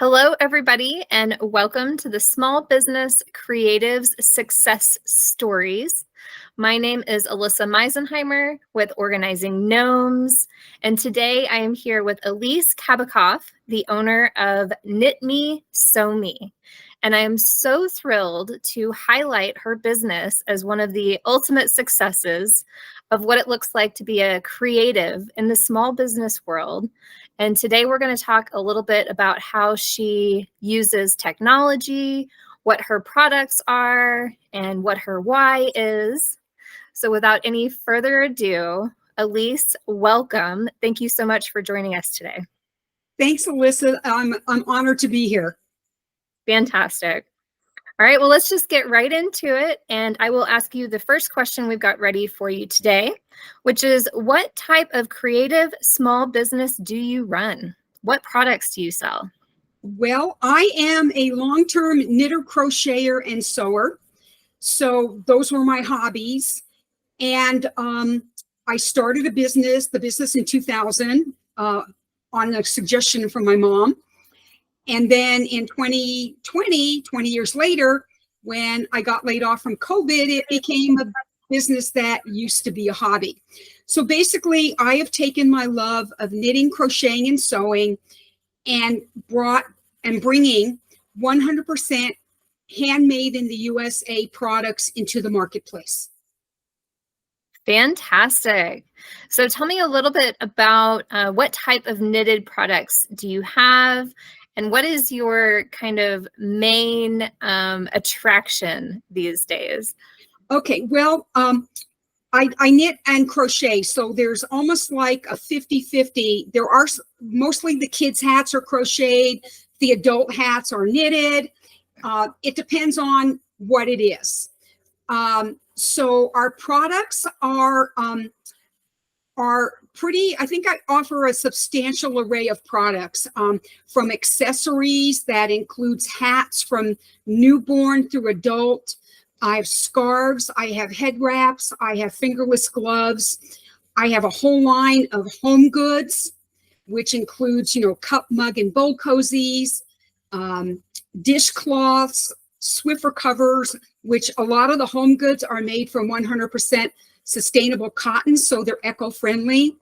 Hello, everybody, and welcome to the Small Business Creatives Success Stories. My name is Alise Meisenheimer with Organizing Gnomes, and today I am here with Alise Kabakoff, the owner of KnitMe Somi. And I am so thrilled to highlight her business as one of the ultimate successes of what it looks like to be a creative in the small business world. And today we're going to talk a little bit about how she uses technology, what her products are, and what her why is. So without any further ado, Alise, welcome. Thank you so much for joining us today. Thanks, Alise. I'm honored to be here. Fantastic. All right, well, let's just get right into it. And I will ask you the first question we've got ready for you today, which is what type of creative small business do you run? What products do you sell? Well, I am a long-term knitter, crocheter, and sewer. So those were my hobbies. And I started the business in 2000 on a suggestion from my mom. And then in 2020, 20 years later, when I got laid off from COVID, it became a business that used to be a hobby. So basically, I have taken my love of knitting, crocheting, and sewing and bringing 100% handmade in the USA products into the marketplace. Fantastic. So tell me a little bit about what type of knitted products do you have? And what is your kind of main attraction these days? Okay, well, I knit and crochet, so there's almost like a 50-50. There are mostly the kids' hats are crocheted, the adult hats are knitted. It depends on what it is. So our products are pretty, I think I offer a substantial array of products, from accessories that includes hats from newborn through adult. I have scarves, I have head wraps, I have fingerless gloves. I have a whole line of home goods, which includes, cup, mug, and bowl cozies, dishcloths, Swiffer covers, which a lot of the home goods are made from 100% sustainable cotton, so they're eco-friendly.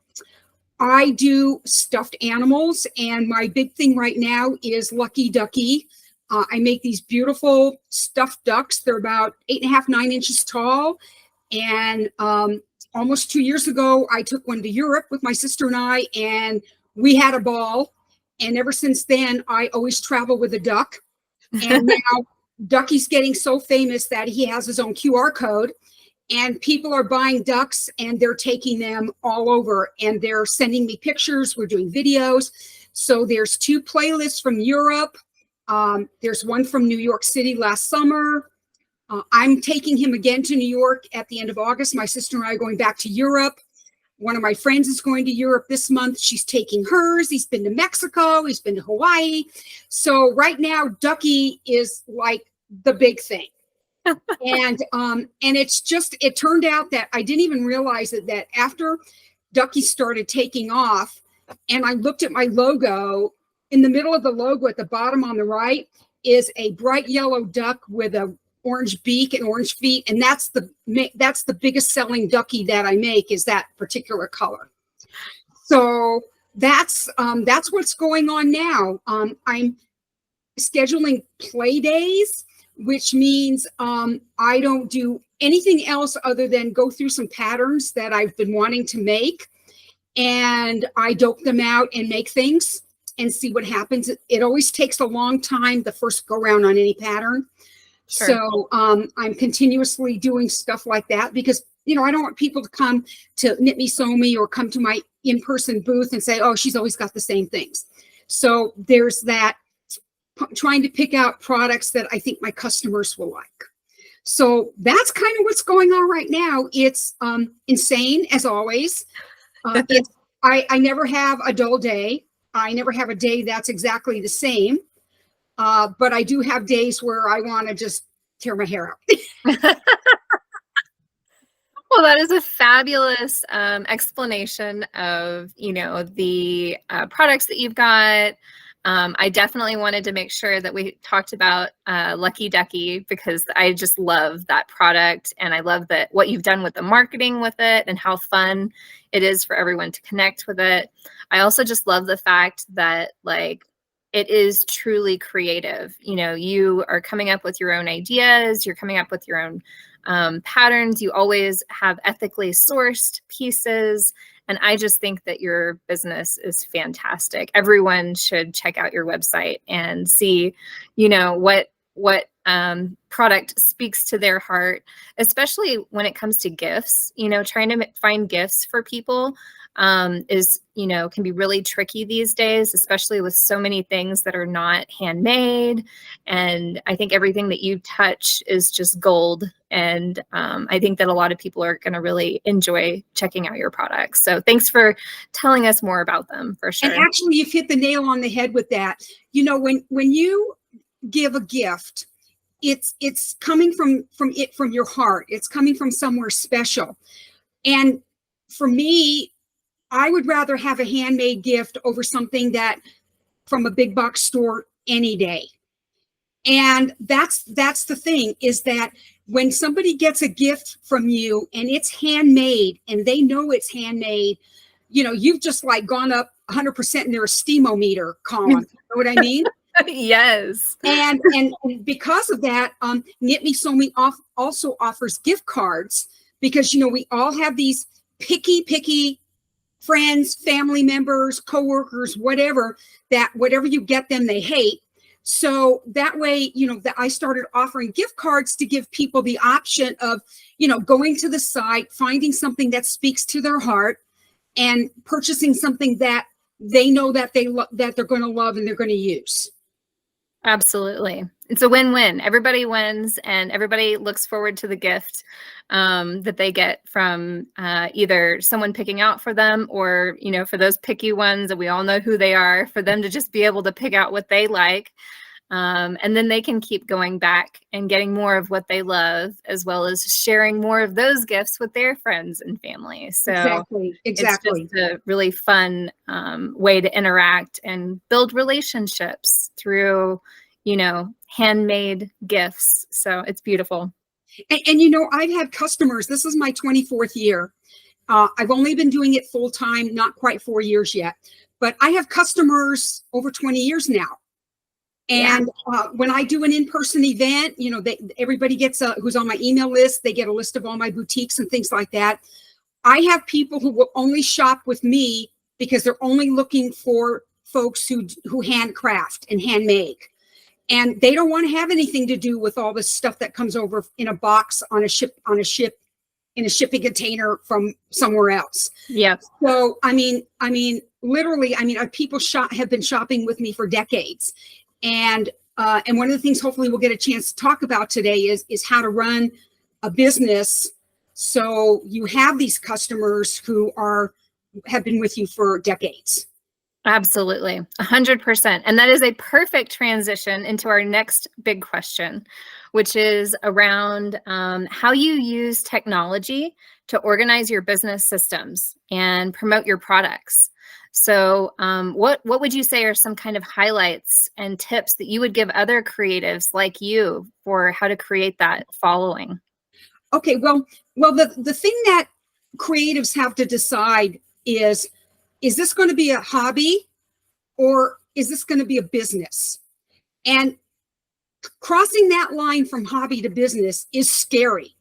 I do stuffed animals, and my big thing right now is Lucky Ducky. I make these beautiful stuffed ducks. They're about 8.5, 9 inches tall. And almost 2 years ago, I took one to Europe with my sister and I, and we had a ball. And ever since then, I always travel with a duck. And now Ducky's getting so famous that he has his own QR code. And people are buying ducks and they're taking them all over and they're sending me pictures. We're doing videos. So there's 2 playlists from Europe. There's one from New York City last summer. I'm taking him again to New York at the end of August. My sister and I are going back to Europe. One of my friends is going to Europe this month. She's taking hers. He's been to Mexico. He's been to Hawaii. So right now, Ducky is like the big thing. And it turned out that I didn't even realize that after Ducky started taking off, and I looked at my logo, in the middle of the logo at the bottom on the right is a bright yellow duck with a orange beak and orange feet, and that's the biggest selling Ducky that I make, is that particular color. So that's what's going on now. I'm scheduling play days, which means I don't do anything else other than go through some patterns that I've been wanting to make, and I dope them out and make things and see what happens. It always takes a long time, the first go round on any pattern. Sure. So I'm continuously doing stuff like that because, I don't want people to come to KnitMe Somi or come to my in-person booth and say, oh, she's always got the same things. So there's that, trying to pick out products that I think my customers will like. So that's kind of what's going on right now. It's insane, as always. I never have a dull day. I never have a day that's exactly the same. But I do have days where I want to just tear my hair out. Well, that is a fabulous explanation of, the products that you've got, I definitely wanted to make sure that we talked about Lucky Ducky, because I just love that product, and I love that what you've done with the marketing with it and how fun it is for everyone to connect with it. I also just love the fact that like it is truly creative. You know, you are coming up with your own ideas, you're coming up with your own patterns. You always have ethically sourced pieces. And I just think that your business is fantastic. Everyone should check out your website and see, you know, what product speaks to their heart, especially when it comes to gifts. You know, trying to find gifts for people is, you know, can be really tricky these days, especially with so many things that are not handmade. And I think everything that you touch is just gold. And I think that a lot of people are going to really enjoy checking out your products. So thanks for telling us more about them, for sure. And actually, you've hit the nail on the head with that. You know, when you give a gift, it's coming from your heart. It's coming from somewhere special. And for me, I would rather have a handmade gift over something that from a big box store any day. And that's the thing, is that when somebody gets a gift from you and it's handmade and they know it's handmade, you know, you've just like gone up 100% in their esteemometer column. You know what I mean? Yes. And because of that, KnitMe Somi also offers gift cards, because, you know, we all have these picky friends, family members, coworkers, whatever, that whatever you get them, they hate. So that way, you know, that I started offering gift cards to give people the option of, you know, going to the site, finding something that speaks to their heart, and purchasing something that they know that that they're going to love and they're going to use. Absolutely. It's a win-win. Everybody wins, and everybody looks forward to the gift that they get from either someone picking out for them, or, you know, for those picky ones, and we all know who they are, for them to just be able to pick out what they like. And then they can keep going back and getting more of what they love, as well as sharing more of those gifts with their friends and family. So exactly. It's just a really fun way to interact and build relationships through, you know, handmade gifts. So it's beautiful. And you know, I've had customers, this is my 24th year. I've only been doing it full time, not quite 4 years yet, but I have customers over 20 years now. And when I do an in-person event, you know, everybody gets who's on my email list, they get a list of all my boutiques and things like that. I have people who will only shop with me because they're only looking for folks who handcraft and handmake. And they don't want to have anything to do with all this stuff that comes over in a box on a ship in a shipping container from somewhere else. Yeah. So I mean, literally, people have been shopping with me for decades. And one of the things hopefully we'll get a chance to talk about today is how to run a business so you have these customers who have been with you for decades. Absolutely. 100%. And that is a perfect transition into our next big question, which is around how you use technology to organize your business systems and promote your products. So what would you say are some kind of highlights and tips that you would give other creatives like you for how to create that following? Okay, well, the thing that creatives have to decide is this going to be a hobby or is this going to be a business? And crossing that line from hobby to business is scary.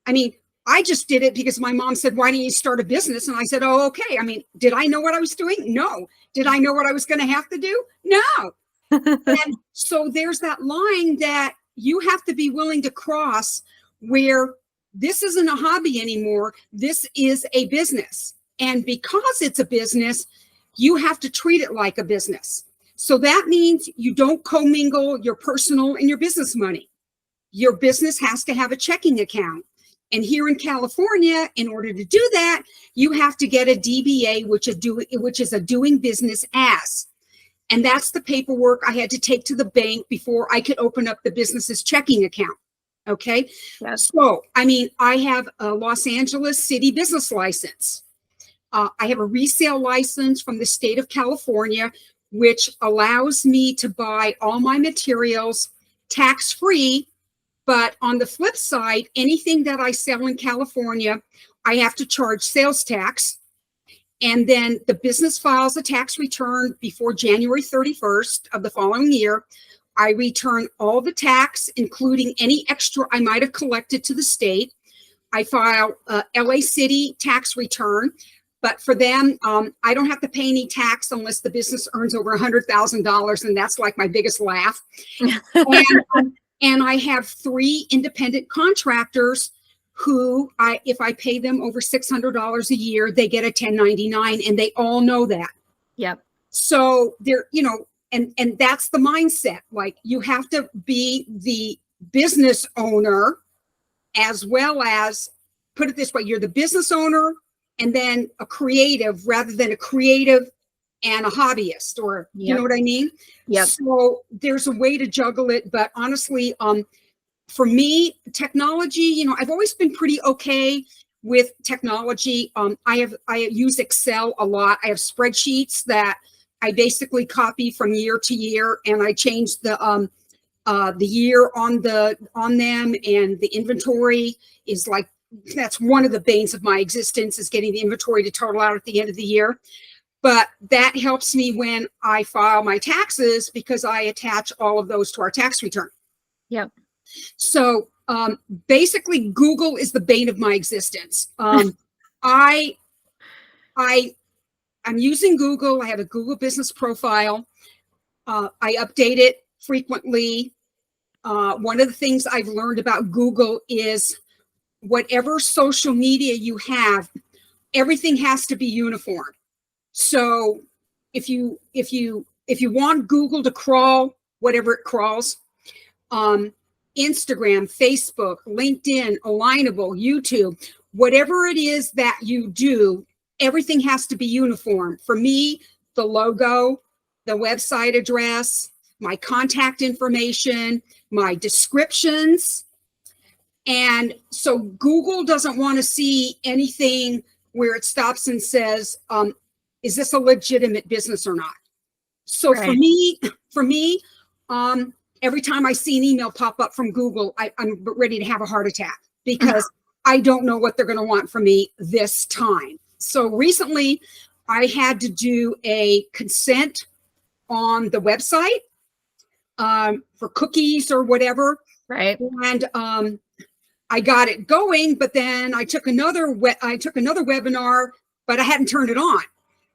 I mean, I just did it because my mom said, why don't you start a business? And I said, oh, okay. I mean, did I know what I was doing? No. Did I know what I was going to have to do? No. And so there's that line that you have to be willing to cross, where this isn't a hobby anymore. This is a business. And because it's a business, you have to treat it like a business. So that means you don't commingle your personal and your business money. Your business has to have a checking account. And here in California, in order to do that, you have to get a DBA, which is a doing business as. And that's the paperwork I had to take to the bank before I could open up the business's checking account. Okay. Yes. So, I mean, I have a Los Angeles city business license. I have a resale license from the state of California, which allows me to buy all my materials tax-free. But on the flip side, anything that I sell in California, I have to charge sales tax. And then the business files a tax return before January 31st of the following year. I return all the tax, including any extra I might have collected to the state. I file a LA City tax return, but for them, I don't have to pay any tax unless the business earns over $100,000, and that's like my biggest laugh. And I have 3 independent contractors who, if I pay them over $600 a year, they get a 1099, and they all know that. Yep. So they're, and that's the mindset. Like, you have to be the business owner, as well as, put it this way, you're the business owner and then a creative, rather than a creative and a hobbyist, or you know what I mean? Yep. So there's a way to juggle it. But honestly, for me, technology, I've always been pretty okay with technology. I use Excel a lot. I have spreadsheets that I basically copy from year to year, and I change the year on them, and the inventory is like, that's one of the banes of my existence, is getting the inventory to total out at the end of the year. But that helps me when I file my taxes, because I attach all of those to our tax return. Yep. So basically, Google is the bane of my existence. I'm using Google. I have a Google business profile. I update it frequently. One of the things I've learned about Google is, whatever social media you have, everything has to be uniform. So if you want Google to crawl whatever it crawls, Instagram, Facebook, LinkedIn, Alignable, YouTube, whatever it is that you do, everything has to be uniform. For me, the logo, the website address, my contact information, my descriptions. And so Google doesn't want to see anything where it stops and says, is this a legitimate business or not? So for me, every time I see an email pop up from Google, I'm ready to have a heart attack, because I don't know what they're going to want from me this time. So recently I had to do a consent on the website for cookies or whatever. Right. And I got it going, but then I took another webinar, but I hadn't turned it on.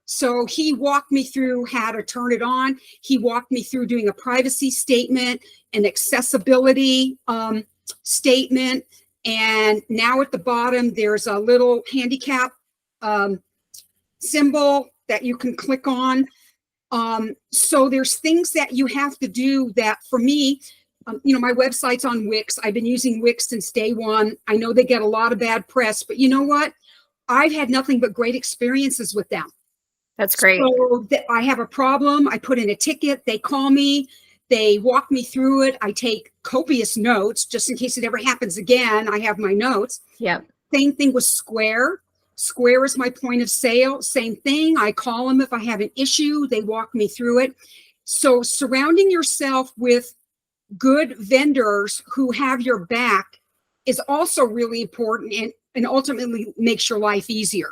So he walked me through how to turn it on. He walked me through doing a privacy statement, an accessibility statement. And now at the bottom, there's a little handicap symbol that you can click on. So there's things that you have to do that, for me, my website's on Wix. I've been using Wix since day one. I know they get a lot of bad press, but you know what? I've had nothing but great experiences with them. That's great. So I have a problem, I put in a ticket, they call me, they walk me through it. I take copious notes just in case it ever happens again. I have my notes. Yep. Same thing with Square. Square is my point of sale. Same thing. I call them if I have an issue. They walk me through it. So surrounding yourself with good vendors who have your back is also really important, and ultimately makes your life easier.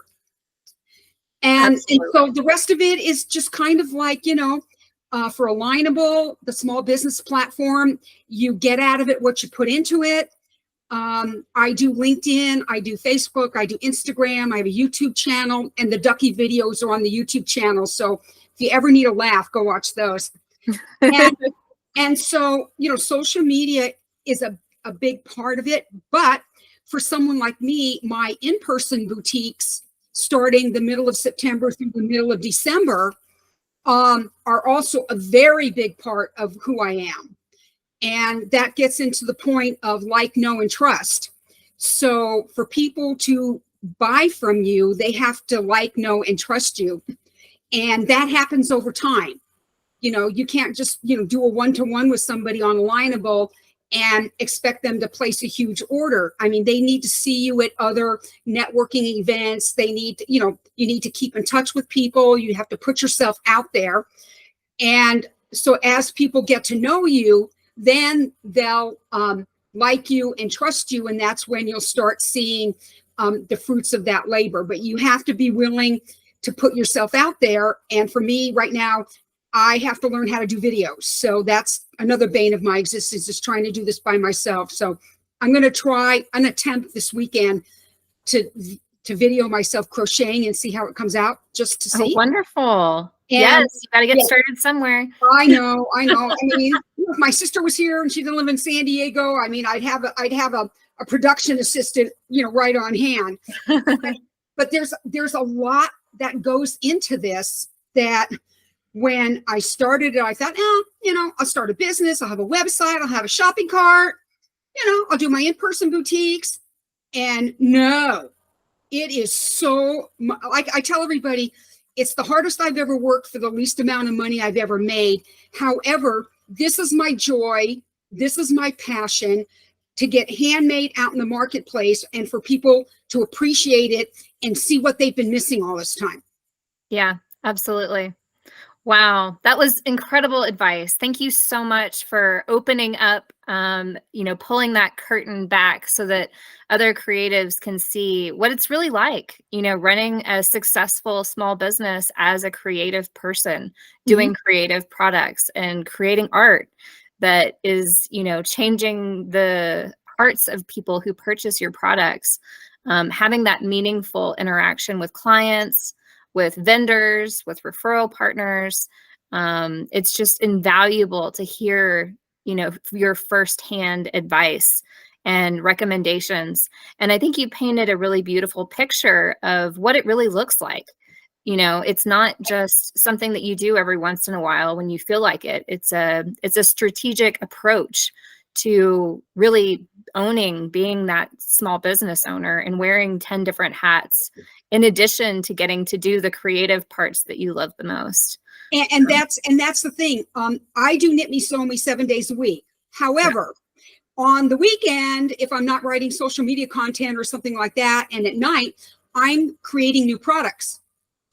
And so the rest of it is just kind of like, for Alignable, the small business platform, you get out of it what you put into it. I do LinkedIn, I do Facebook, I do Instagram, I have a YouTube channel, and the Ducky videos are on the YouTube channel. So if you ever need a laugh, go watch those. And so, social media is a big part of it. But for someone like me, my in-person boutiques, starting the middle of September through the middle of December, are also a very big part of who I am. And that gets into the point of like, know, and trust. So for people to buy from you, they have to like, know, and trust you. And that happens over time. You can't just, do a one-to-one with somebody on Alignable and expect them to place a huge order. I mean, they need to see you at other networking events. They need to, you need to keep in touch with people. You have to put yourself out there. And so as people get to know you, then they'll like you and trust you. And that's when you'll start seeing the fruits of that labor. But you have to be willing to put yourself out there. And for me right now, I have to learn how to do videos. So that's another bane of my existence, is trying to do this by myself. So I'm going to try an attempt this weekend to video myself crocheting and see how it comes out, just to see. Oh, wonderful. And yes, you got to get started somewhere. I know. I mean, if my sister was here and she didn't live in San Diego, I mean, I'd have a production assistant, right on hand. But there's a lot that goes into this, that when I started it, I thought, I'll start a business. I'll have a website. I'll have a shopping cart. I'll do my in-person boutiques. And no, it is so, like I tell everybody, it's the hardest I've ever worked for the least amount of money I've ever made. However, this is my joy. This is my passion, to get handmade out in the marketplace and for people to appreciate it and see what they've been missing all this time. Yeah, absolutely. Wow, that was incredible advice. Thank you so much for opening up, pulling that curtain back so that other creatives can see what it's really like, running a successful small business as a creative person, doing creative products and creating art that is, changing the hearts of people who purchase your products, having that meaningful interaction with clients, with vendors, with referral partners. It's just invaluable to hear, your firsthand advice and recommendations. And I think you painted a really beautiful picture of what it really looks like. It's not just something that you do every once in a while when you feel like it. It's a strategic approach to really being that small business owner and wearing 10 different hats, in addition to getting to do the creative parts that you love the most. And that's the thing. I do KnitMe Somi 7 days a week. However, on the weekend, if I'm not writing social media content or something like that, and at night, I'm creating new products.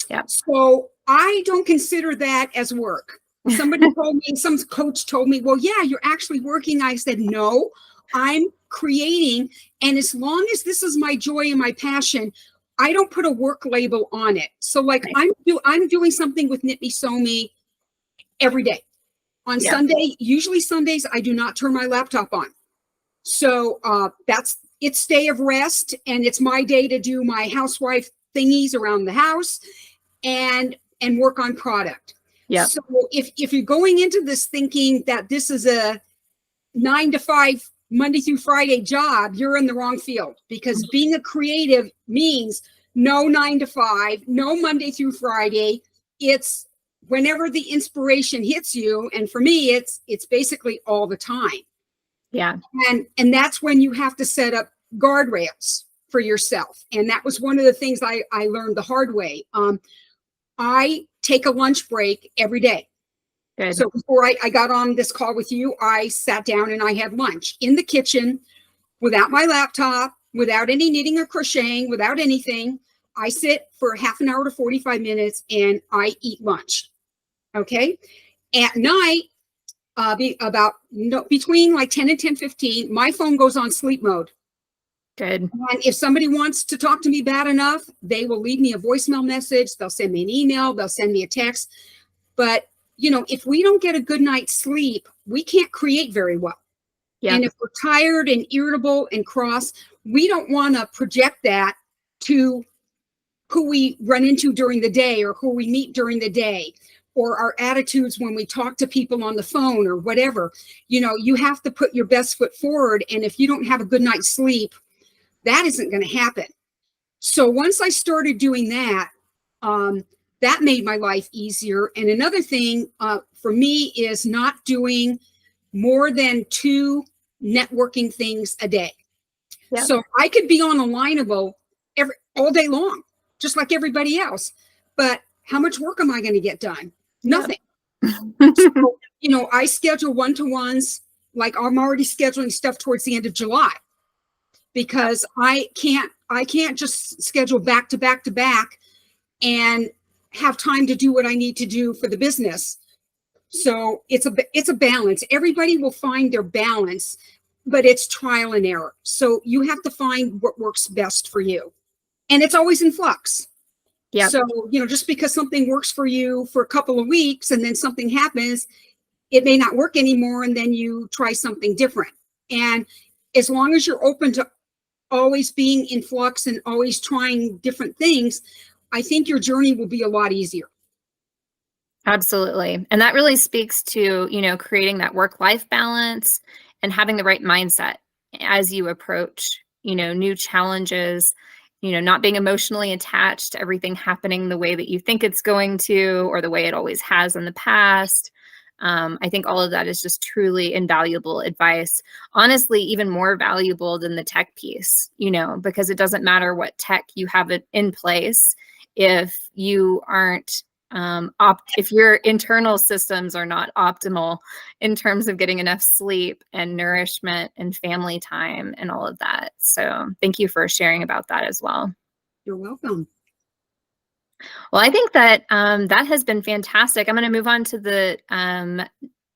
Yeah. So I don't consider that as work. Somebody told me, some coach told me, well, yeah, you're actually working. I said, no, I'm creating. And as long as this is my joy and my passion, I don't put a work label on it. So like I'm doing something with KnitMe Somi every day. On Sunday, usually Sundays, I do not turn my laptop on. So it's day of rest, and it's my day to do my housewife thingies around the house and work on product. Yeah. So if you're going into this thinking that this is a 9 to 5 Monday through Friday job, you're in the wrong field, because being a creative means no 9 to 5, no Monday through Friday. It's whenever the inspiration hits you. And for me, it's basically all the time. Yeah. And that's when you have to set up guardrails for yourself. And that was one of the things I learned the hard way. I take a lunch break every day. Good. So before I got on this call with you, I sat down and I had lunch in the kitchen without my laptop, without any knitting or crocheting, without anything. I sit for half an hour to 45 minutes and I eat lunch. Okay. At night, between like 10 and 10:15, my phone goes on sleep mode. Good. And if somebody wants to talk to me bad enough, they will leave me a voicemail message. They'll send me an email. They'll send me a text. But, if we don't get a good night's sleep, we can't create very well. Yeah. And if we're tired and irritable and cross, we don't want to project that to who we run into during the day or who we meet during the day, or our attitudes when we talk to people on the phone or whatever. You have to put your best foot forward. And if you don't have a good night's sleep, that isn't going to happen. So once I started doing that, that made my life easier. And another thing for me is not doing more than 2 networking things a day. Yep. So I could be on a Lineable all day long, just like everybody else. But how much work am I going to get done? Nothing. Yep. So, I schedule one-to-ones. Like I'm already scheduling stuff towards the end of July, because I can't just schedule back to back to back and have time to do what I need to do for the business. So it's a balance. Everybody will find their balance, but it's trial and error. So you have to find what works best for you. And it's always in flux. Yep. So, just because something works for you for a couple of weeks and then something happens, it may not work anymore, and then you try something different. And as long as you're open to always being in flux and always trying different things, I think your journey will be a lot easier. Absolutely. And that really speaks to, creating that work-life balance and having the right mindset as you approach, new challenges, not being emotionally attached to everything happening the way that you think it's going to, or the way it always has in the past. I think all of that is just truly invaluable advice. Honestly, even more valuable than the tech piece, because it doesn't matter what tech you have in place if you aren't if your internal systems are not optimal in terms of getting enough sleep and nourishment and family time and all of that. So thank you for sharing about that as well. You're welcome. Well, I think that that has been fantastic. I'm going to move on to the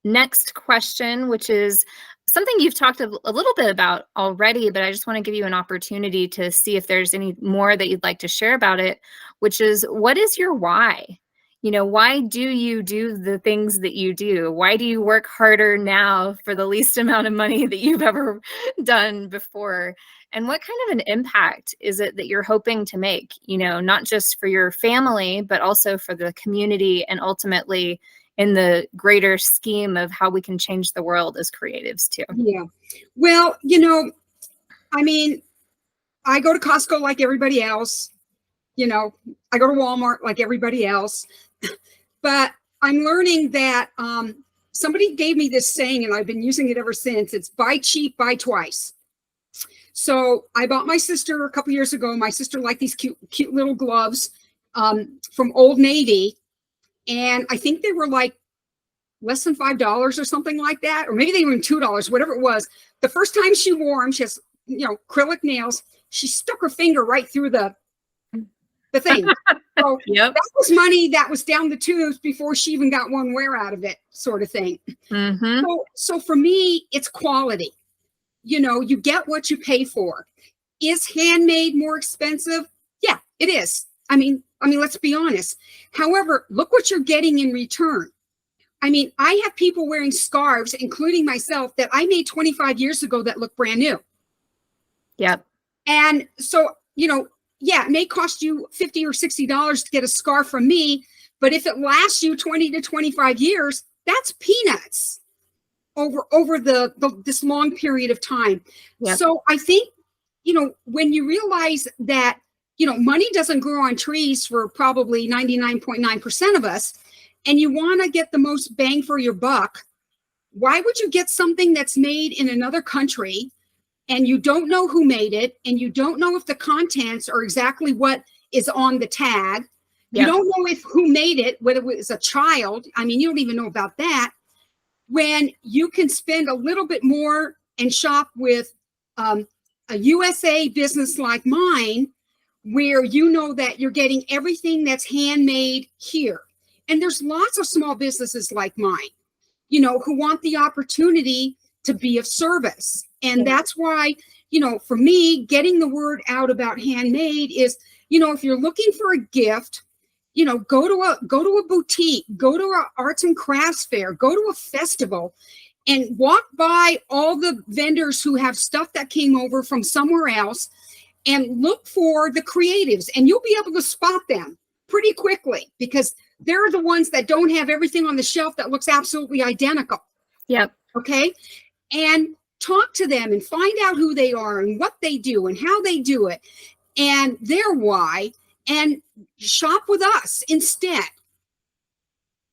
next question, which is something you've talked a little bit about already, but I just want to give you an opportunity to see if there's any more that you'd like to share about it, which is, what is your why? Why do you do the things that you do? Why do you work harder now for the least amount of money that you've ever done before? And what kind of an impact is it that you're hoping to make, not just for your family, but also for the community, and ultimately in the greater scheme of how we can change the world as creatives too? Yeah. Well, I go to Costco like everybody else. I go to Walmart like everybody else. But I'm learning that somebody gave me this saying, and I've been using it ever since. It's buy cheap, buy twice. So I bought my sister a couple years ago. My sister liked these cute little gloves from Old Navy. And I think they were like less than $5 or something like that. Or maybe they were $2, whatever it was. The first time she wore them, she has, acrylic nails. She stuck her finger right through the thing. So Yep. That was money that was down the tubes before she even got one wear out of it, sort of thing. Mm-hmm. So for me, it's quality. You get what you pay for. Is handmade more expensive? Yeah, it is. I mean, let's be honest. However, look what you're getting in return. I have people wearing scarves, including myself, that I made 25 years ago that look brand new. Yep. And so, yeah, it may cost you $50 or $60 to get a scarf from me, but if it lasts you 20 to 25 years, that's peanuts over this long period of time. Yep. So I think, when you realize that, money doesn't grow on trees for probably 99.9% of us, and you want to get the most bang for your buck, why would you get something that's made in another country and you don't know who made it, and you don't know if the contents are exactly what is on the tag? You don't know who made it, whether it was a child. You don't even know about that. When you can spend a little bit more and shop with a USA business like mine, where that you're getting everything that's handmade here. And there's lots of small businesses like mine, who want the opportunity to be of service. And that's why, for me, getting the word out about handmade is, if you're looking for a gift, go to a boutique, go to an arts and crafts fair, go to a festival, and walk by all the vendors who have stuff that came over from somewhere else, and look for the creatives, and you'll be able to spot them pretty quickly, because they're the ones that don't have everything on the shelf that looks absolutely identical. Yep. Okay. And talk to them and find out who they are and what they do and how they do it and their why, and shop with us instead.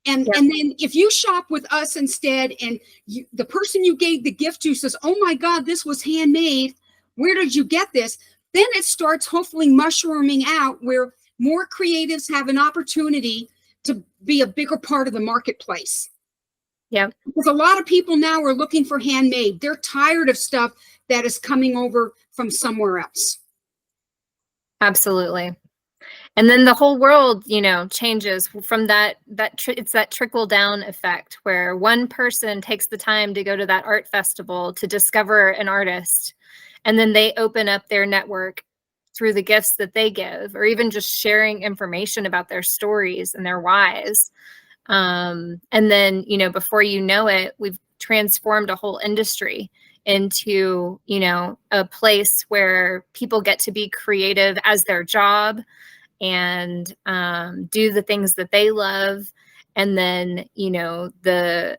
And then if you shop with us instead, and the person you gave the gift to says, oh my God, this was handmade, where did you get this? Then it starts hopefully mushrooming out, where more creatives have an opportunity to be a bigger part of the marketplace. Yeah. Because a lot of people now are looking for handmade. They're tired of stuff that is coming over from somewhere else. Absolutely. And then the whole world, changes from that. It's that trickle down effect where one person takes the time to go to that art festival to discover an artist, and then they open up their network through the gifts that they give, or even just sharing information about their stories and their whys. And then, before you know it, we've transformed a whole industry into, a place where people get to be creative as their job and do the things that they love. And then, the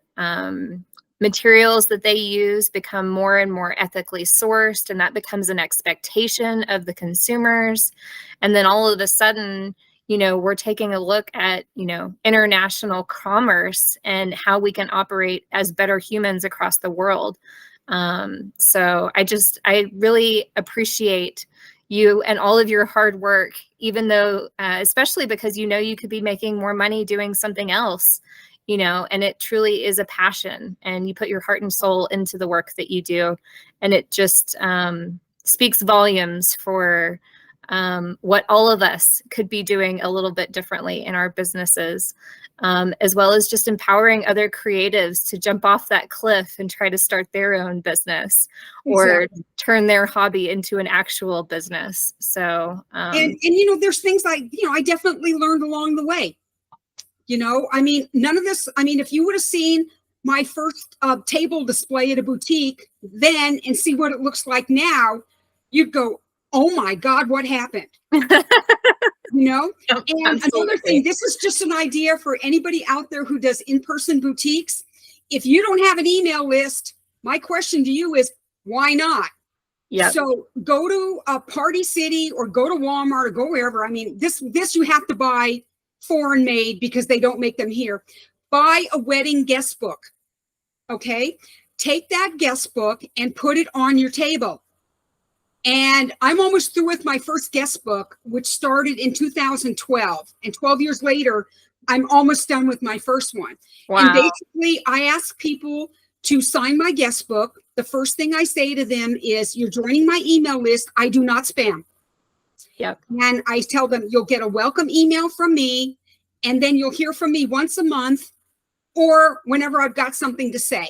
materials that they use become more and more ethically sourced, and that becomes an expectation of the consumers. And then all of a sudden, we're taking a look at, international commerce and how we can operate as better humans across the world. So I really appreciate you and all of your hard work, even though, especially because, you could be making more money doing something else, and it truly is a passion, and you put your heart and soul into the work that you do. And it just speaks volumes for what all of us could be doing a little bit differently in our businesses, as well as just empowering other creatives to jump off that cliff and try to start their own business, or Exactly. turn their hobby into an actual business. So, and there's things I definitely learned along the way. None of this, if you would have seen my first table display at a boutique then and see what it looks like now, you'd go, oh my God, what happened? And another thing, this is just an idea for anybody out there who does in-person boutiques. If you don't have an email list, my question to you is, why not? Yeah. So go to a Party City or go to Walmart or go wherever. This you have to buy foreign made because they don't make them here. Buy a wedding guest book. Okay. Take that guest book and put it on your table. And I'm almost through with my first guest book, which started in 2012. And 12 years later, I'm almost done with my first one. Wow. And basically, I ask people to sign my guest book. The first thing I say to them is, you're joining my email list. I do not spam. Yep. And I tell them, you'll get a welcome email from me, and then you'll hear from me once a month or whenever I've got something to say.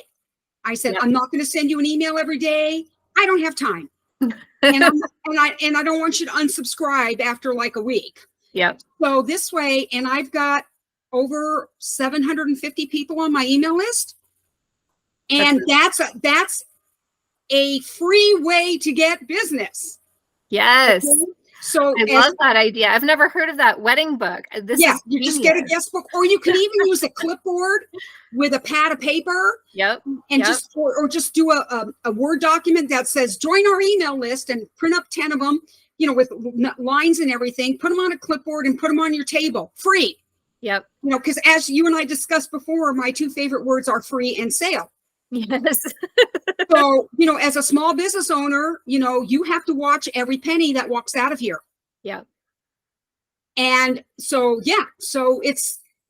I said, Yep. I'm not going to send you an email every day. I don't have time. and I don't want you to unsubscribe after like a week. Yep. So this way, and I've got over 750 people on my email list. And that's a free way to get business. Yes. Okay? So I love that idea. I've never heard of that wedding book. This is you just get a guest book, or you can even use a clipboard with a pad of paper. Yep. And just do a Word document that says join our email list, and print up 10 of them, with lines and everything. Put them on a clipboard and put them on your table, free. Yep. Because as you and I discussed before, my two favorite words are free and sale. Yes. So, as a small business owner, you have to watch every penny that walks out of here. Yeah. And so, so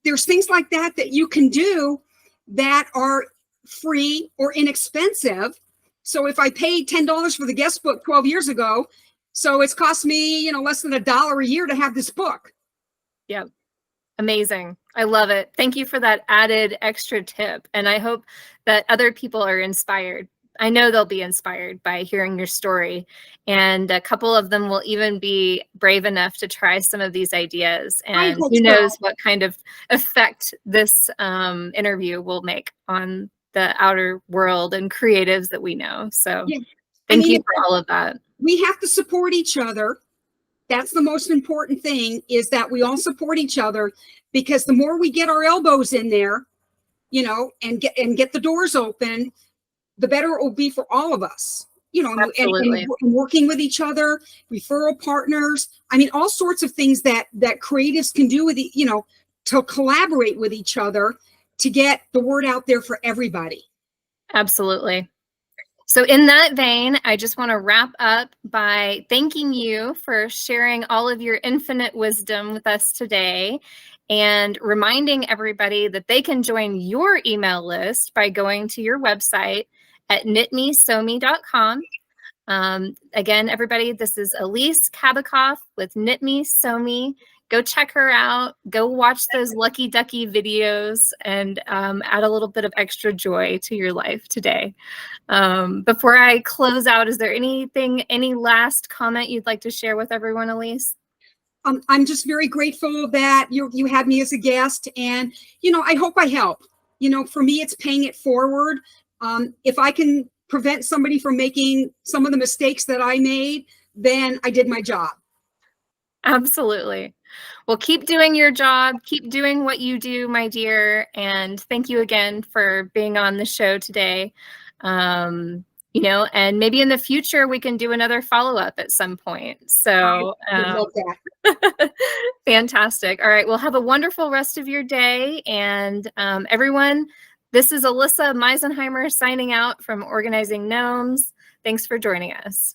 there's things like that you can do that are free or inexpensive. So if I paid $10 for the guest book 12 years ago, so it's cost me, less than $1 a year to have this book. Yep. Amazing. I love it. Thank you for that added extra tip. And I hope that other people are inspired. I know they'll be inspired by hearing your story. And a couple of them will even be brave enough to try some of these ideas. And who knows what kind of effect this interview will make on the outer world and creatives that we know. So thank you for all of that. We have to support each other. That's the most important thing, is that we all support each other, because the more we get our elbows in there, and get the doors open, the better it will be for all of us, and working with each other, referral partners. All sorts of things that creatives can do with, to collaborate with each other to get the word out there for everybody. Absolutely. So in that vein, I just want to wrap up by thanking you for sharing all of your infinite wisdom with us today, and reminding everybody that they can join your email list by going to your website at knitmesomi.com. Again, everybody, this is Alise Kabakoff with KnitMe Somi. go check her out. Go watch those Lucky Ducky videos and add a little bit of extra joy to your life today. Before I close out, is there any last comment you'd like to share with everyone, Alise? I'm just very grateful that you had me as a guest, and I hope I help. For me, it's paying it forward. If I can prevent somebody from making some of the mistakes that I made, then I did my job. Absolutely. Well, keep doing your job. Keep doing what you do, my dear. And thank you again for being on the show today. And maybe in the future we can do another follow-up at some point. So I would love that. fantastic. All right. Well, have a wonderful rest of your day. And everyone, this is Alise Meisenheimer signing out from Organizing Gnomes. Thanks for joining us.